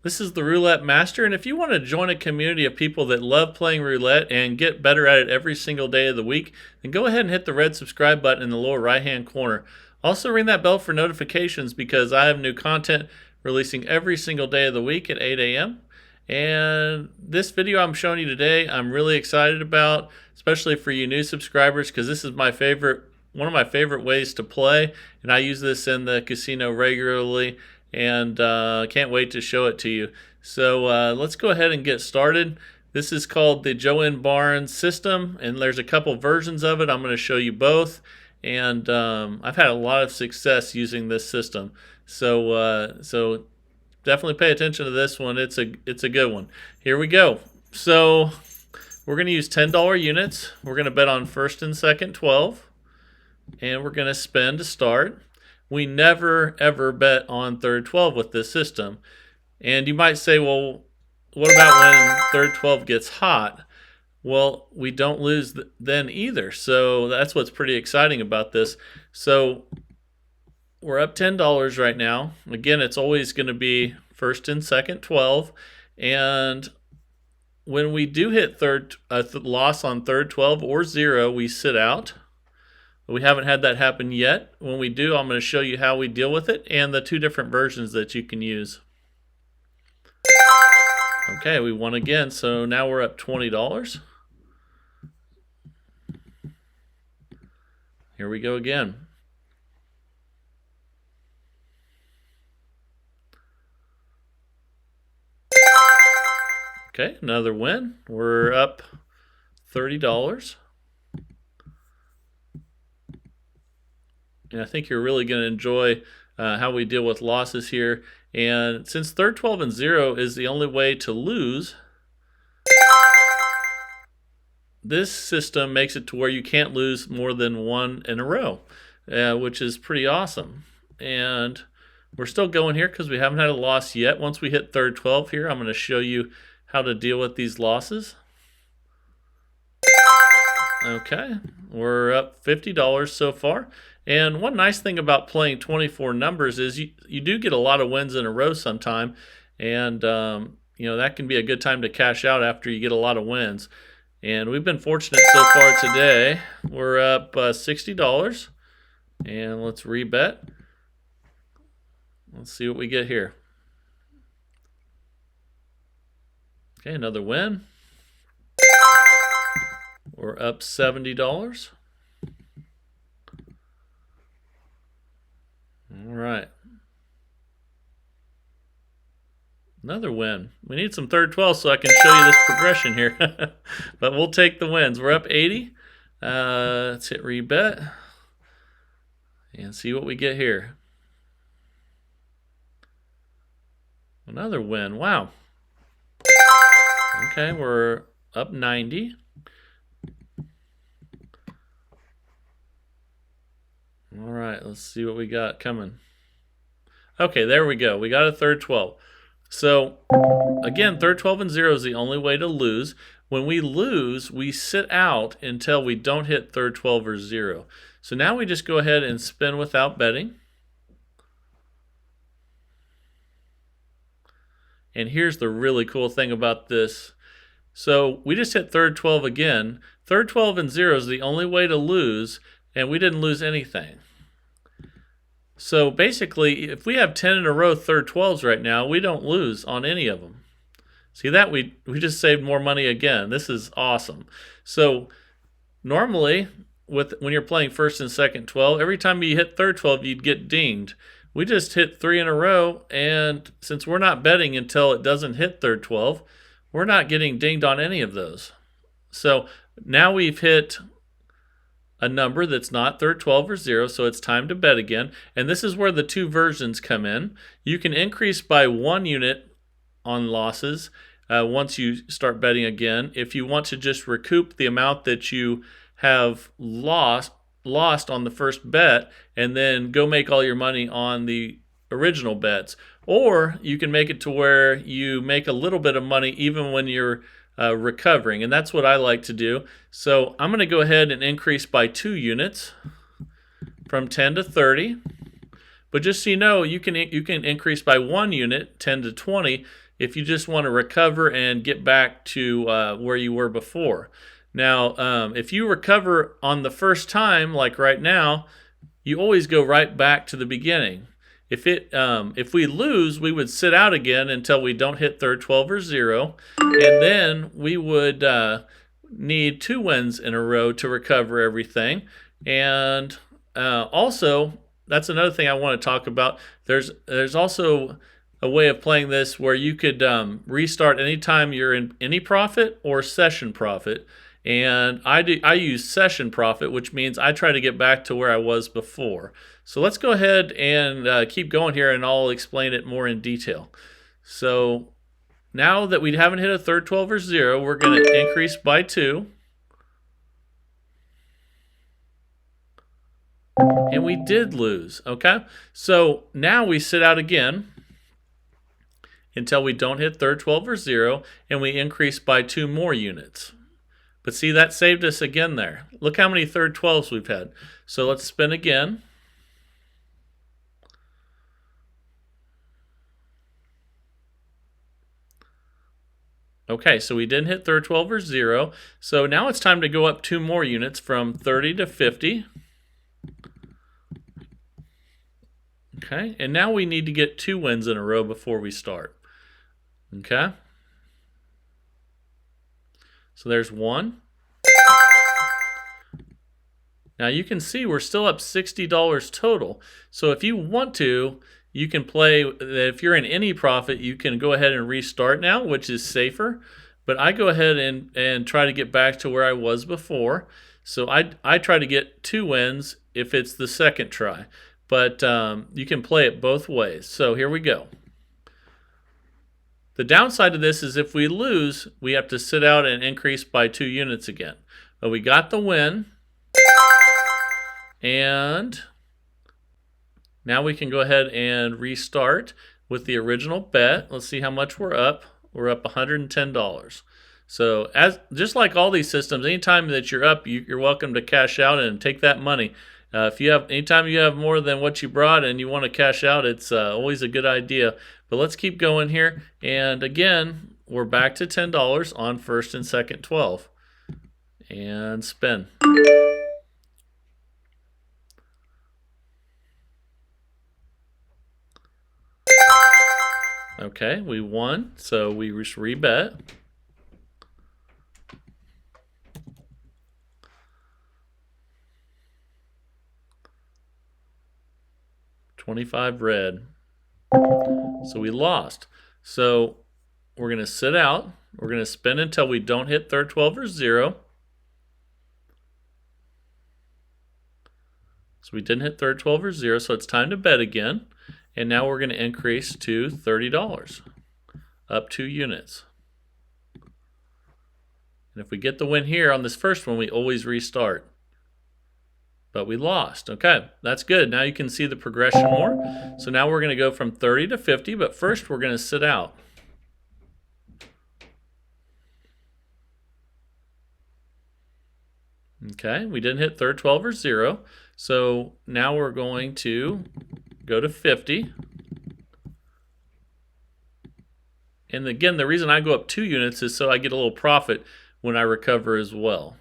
This is the Roulette Master, and if you want to join a community of people that love playing roulette and get better at it every single day of the week, then go ahead and hit the red subscribe button in the lower right-hand corner. Also ring that bell for notifications because I have new content releasing every single day of the week at 8 a.m. And this video I'm showing you today, I'm really excited about, especially for you new subscribers, because this is one of my favorite ways to play, and I use this in the casino regularly, and can't wait to show it to you. So let's go ahead and get started. This is called the Joanne Barnes system, and there's a couple versions of it. I'm going to show you both, and I've had a lot of success using this system. So definitely pay attention to this one. It's a good one. Here we go. So we're going to use $10 units. We're going to bet on first and second 12, and we're going to spin to start. We never ever bet on third 12 with this system. And you might say, well, what about when third 12 gets hot? Well, we don't lose then either. So that's what's pretty exciting about this. So we're up $10 right now. Again, it's always going to be first and second 12. And when we do hit loss on third 12 or 0, we sit out. We haven't had that happen yet. When we do, I'm going to show you how we deal with it and the two different versions that you can use. Okay, we won again, so now we're up $20. Here we go again. Okay, another win. We're up $30. And I think you're really going to enjoy how we deal with losses here. And since third 12 and 0 is the only way to lose, this system makes it to where you can't lose more than one in a row, which is pretty awesome. And we're still going here because we haven't had a loss yet. Once we hit third 12 here, I'm going to show you how to deal with these losses. Okay, we're up $50 so far. And one nice thing about playing 24 numbers is you do get a lot of wins in a row sometime. And, that can be a good time to cash out after you get a lot of wins. And we've been fortunate so far today. We're up $60. And let's rebet. Let's see what we get here. Okay, another win. We're up $70. All right. Another win. We need some third 12 so I can show you this progression here. But we'll take the wins. We're up 80. Let's hit rebet and see what we get here. Another win. Wow. Okay, we're up 90. All right, let's see what we got coming. Okay, there we go. We got a third 12. So, again, third 12 and 0 is the only way to lose. When we lose, we sit out until we don't hit third 12 or 0. So now we just go ahead and spin without betting. And here's the really cool thing about this. So we just hit third 12 again. Third 12 and 0 is the only way to lose, and we didn't lose anything. So basically, if we have 10 in a row third 12s right now, we don't lose on any of them. See that? We just saved more money again. This is awesome. So normally, when you're playing first and second 12, every time you hit third 12, you'd get dinged. We just hit 3 in a row, and since we're not betting until it doesn't hit third 12, we're not getting dinged on any of those. So now we've hit a number that's not third 12 or 0, so it's time to bet again. And this is where the two versions come in. You can increase by 1 unit on losses once you start betting again. If you want to just recoup the amount that you have lost on the first bet and then go make all your money on the original bets. Or you can make it to where you make a little bit of money even when you're recovering, and that's what I like to do. So I'm going to go ahead and increase by 2 units from 10 to 30. But just so you know, you can increase by 1 unit, 10 to 20, if you just want to recover and get back to where you were before. Now, if you recover on the first time, like right now, you always go right back to the beginning. If we lose, we would sit out again until we don't hit third 12 or 0, and then we would need 2 wins in a row to recover everything. And also, that's another thing I want to talk about. There's also a way of playing this where you could restart anytime you're in any profit or session profit. And I use session profit, which means I try to get back to where I was before. So let's go ahead and keep going here, and I'll explain it more in detail. So now that we haven't hit a third 12 or 0, we're going to increase by 2. And we did lose, okay? So now we sit out again until we don't hit third 12 or 0, and we increase by 2 more units. But see, that saved us again there. Look how many third 12s we've had. So let's spin again. Okay, so we didn't hit third 12 or 0. So now it's time to go up 2 more units from 30 to 50. Okay, and now we need to get 2 wins in a row before we start. Okay. So there's 1. Now you can see we're still up $60 total. So if you want to, you can play, if you're in any profit, you can go ahead and restart now, which is safer. But I go ahead and try to get back to where I was before. So I try to get 2 wins if it's the second try. But you can play it both ways. So here we go. The downside of this is if we lose, we have to sit out and increase by 2 units again. But we got the win. And now we can go ahead and restart with the original bet. Let's see how much we're up. We're up $110. So just like all these systems, anytime that you're up, you're welcome to cash out and take that money. Anytime you have more than what you brought and you want to cash out, it's always a good idea. But let's keep going here. And again, we're back to $10 on first and second 12. And spin. Okay, we won, so we just rebet. $25 red. So we lost. So we're going to sit out. We're going to spin until we don't hit third 12 or 0. So we didn't hit third 12 or 0, so it's time to bet again. And now we're going to increase to $30, up 2 units. And if we get the win here on this first one, we always restart. But we lost. Okay, that's good. Now you can see the progression more. So now we're going to go from 30 to 50, but first we're going to sit out. Okay, we didn't hit third 12 or 0. So now we're going to go to 50. And again, the reason I go up 2 units is so I get a little profit when I recover as well.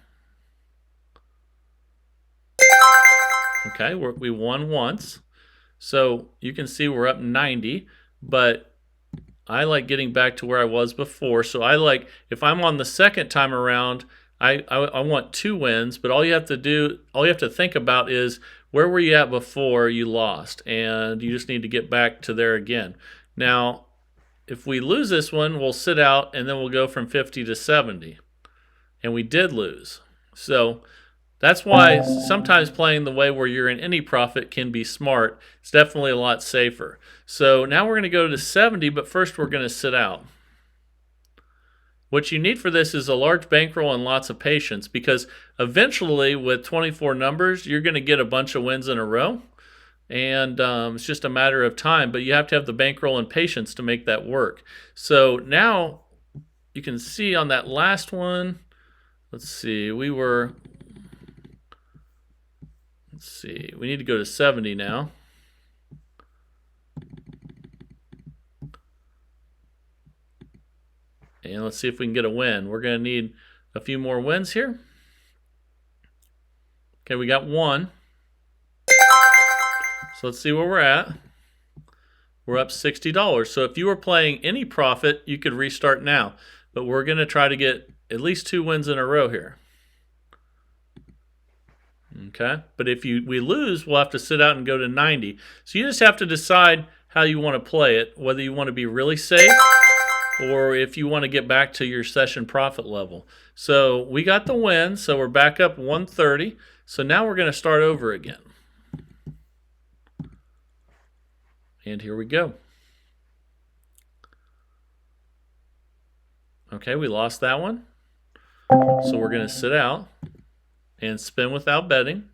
Okay, we won once. So you can see we're up 90, but I like getting back to where I was before. So if I'm on the second time around, I want 2 wins, but all you have to think about is where were you at before you lost, and you just need to get back to there again. Now, if we lose this one, we'll sit out, and then we'll go from 50 to 70, and we did lose. So that's why sometimes playing the way where you're in any profit can be smart. It's definitely a lot safer. So now we're going to go to 70, but first we're going to sit out. What you need for this is a large bankroll and lots of patience, because eventually with 24 numbers, you're going to get a bunch of wins in a row. And it's just a matter of time, but you have to have the bankroll and patience to make that work. So now you can see on that last one, let's see, we need to go to 70 now. And let's see if we can get a win. We're going to need a few more wins here. Okay, we got one. So let's see where we're at. We're up $60. So if you were playing any profit, you could restart now. But we're going to try to get at least 2 wins in a row here. Okay, but if we lose, we'll have to sit out and go to 90. So you just have to decide how you want to play it, whether you want to be really safe or if you want to get back to your session profit level. So we got the win, so we're back up 130. So now we're going to start over again. And here we go. Okay, we lost that one. So we're going to sit out and spin without betting.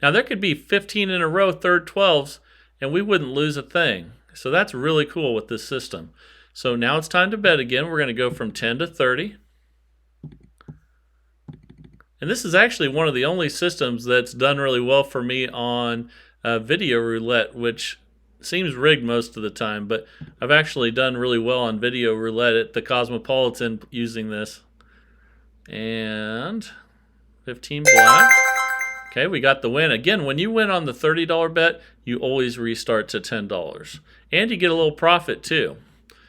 Now there could be 15 in a row, third 12s, and we wouldn't lose a thing. So that's really cool with this system. So now it's time to bet again. We're going to go from 10 to 30. And this is actually one of the only systems that's done really well for me on video roulette, which seems rigged most of the time, but I've actually done really well on video roulette at the Cosmopolitan using this. And 15 black. Okay, we got the win. Again, when you win on the $30 bet, you always restart to $10. And you get a little profit too.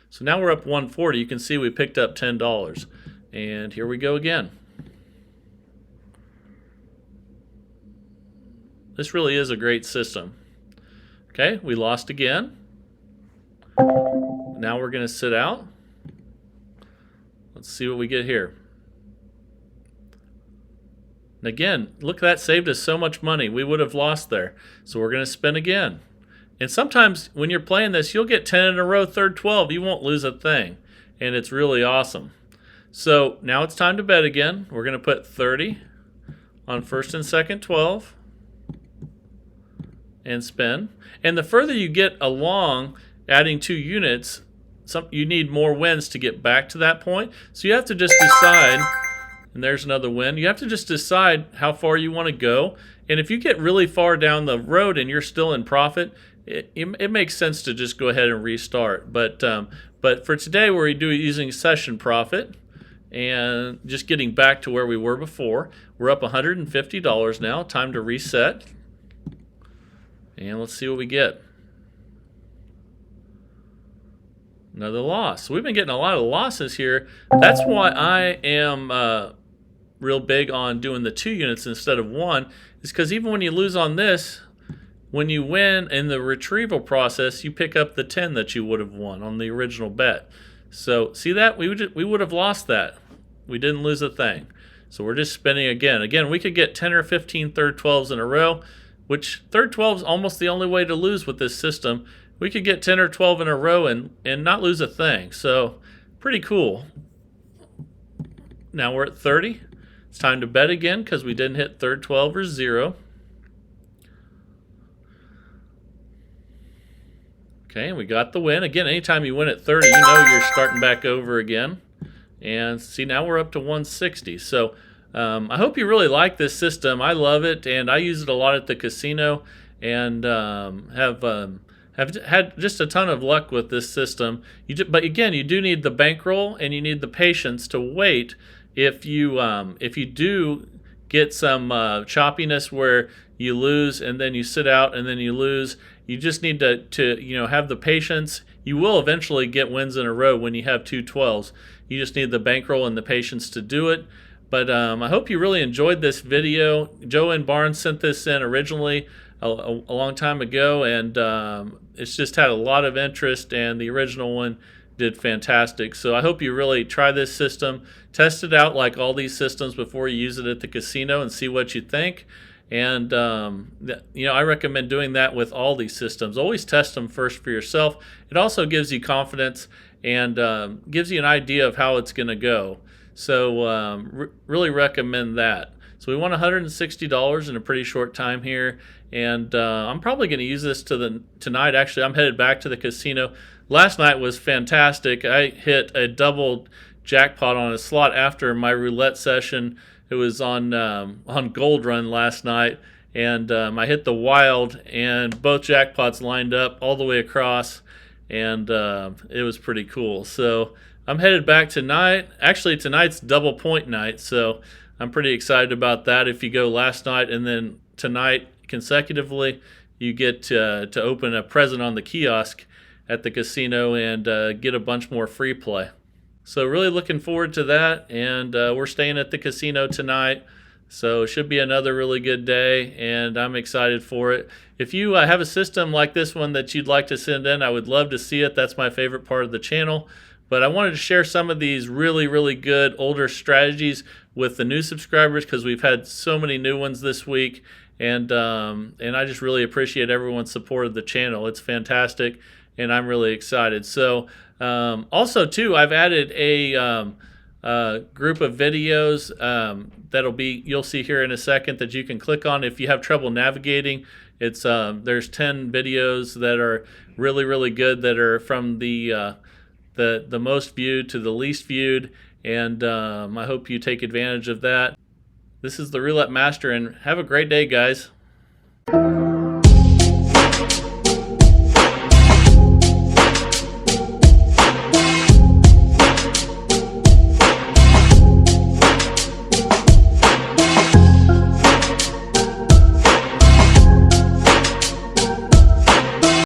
So now we're up 140. You can see we picked up $10. And here we go again. This really is a great system. Okay, we lost again. Now we're going to sit out. Let's see what we get here. And again, look, that saved us so much money. We would have lost there. So we're going to spin again. And sometimes when you're playing this, you'll get 10 in a row, third 12. You won't lose a thing. And it's really awesome. So now it's time to bet again. We're going to put 30 on first and second 12. And spin. And the further you get along adding 2 units, you need more wins to get back to that point. So you have to just decide, and there's another win. You have to just decide how far you want to go. And if you get really far down the road and you're still in profit, it makes sense to just go ahead and restart. But for today, we're using session profit and just getting back to where we were before. We're up $150 now. Time to reset. And let's see what we get. Another loss. So we've been getting a lot of losses here. That's why I am real big on doing the 2 units instead of 1. Is because even when you lose on this, when you win in the retrieval process, you pick up the 10 that you would have won on the original bet. So see that? We would have lost that. We didn't lose a thing. So we're just spinning again. Again, we could get 10 or 15 third 12s in a row, which third 12 is almost the only way to lose with this system. We could get 10 or 12 in a row and not lose a thing. So pretty cool. Now we're at 30. It's time to bet again because we didn't hit third 12 or 0. Okay, and we got the win. Again, anytime you win at 30, you know you're starting back over again. And see, now we're up to 160. So I hope you really like this system. I love it, and I use it a lot at the casino, and have had just a ton of luck with this system. But again, you do need the bankroll, and you need the patience to wait. If you do get some choppiness where you lose and then you sit out and then you lose, you just need to have the patience. You will eventually get wins in a row when you have 2 12s. You just need the bankroll and the patience to do it. But I hope you really enjoyed this video. Joanne Barnes sent this in originally a long time ago, and it's just had a lot of interest, and the original one did fantastic. So I hope you really try this system, test it out like all these systems before you use it at the casino and see what you think. And I recommend doing that with all these systems. Always test them first for yourself. It also gives you confidence and gives you an idea of how it's going to go. So really recommend that. So we won $160 in a pretty short time here, and I'm probably going to use this tonight. Actually, I'm headed back to the casino. Last night was fantastic. I hit a double jackpot on a slot after my roulette session. It was on Gold Run last night, and I hit the wild, and both jackpots lined up all the way across, and it was pretty cool. So I'm headed back tonight. Actually, tonight's double point night, so I'm pretty excited about that. If you go last night and then tonight consecutively, you get to open a present on the kiosk at the casino and get a bunch more free play. So really looking forward to that, and we're staying at the casino tonight, so it should be another really good day, and I'm excited for it. If you have a system like this one that you'd like to send in, I would love to see it. That's my favorite part of the channel. But I wanted to share some of these really, really good older strategies with the new subscribers because we've had so many new ones this week, and I just really appreciate everyone's support of the channel. It's fantastic, and I'm really excited. So also too, I've added a group of videos you'll see here in a second that you can click on if you have trouble navigating. It's there's 10 videos that are really, really good that are from the most viewed to the least viewed, and I hope you take advantage of that. This is the Roulette Master, and have a great day, guys.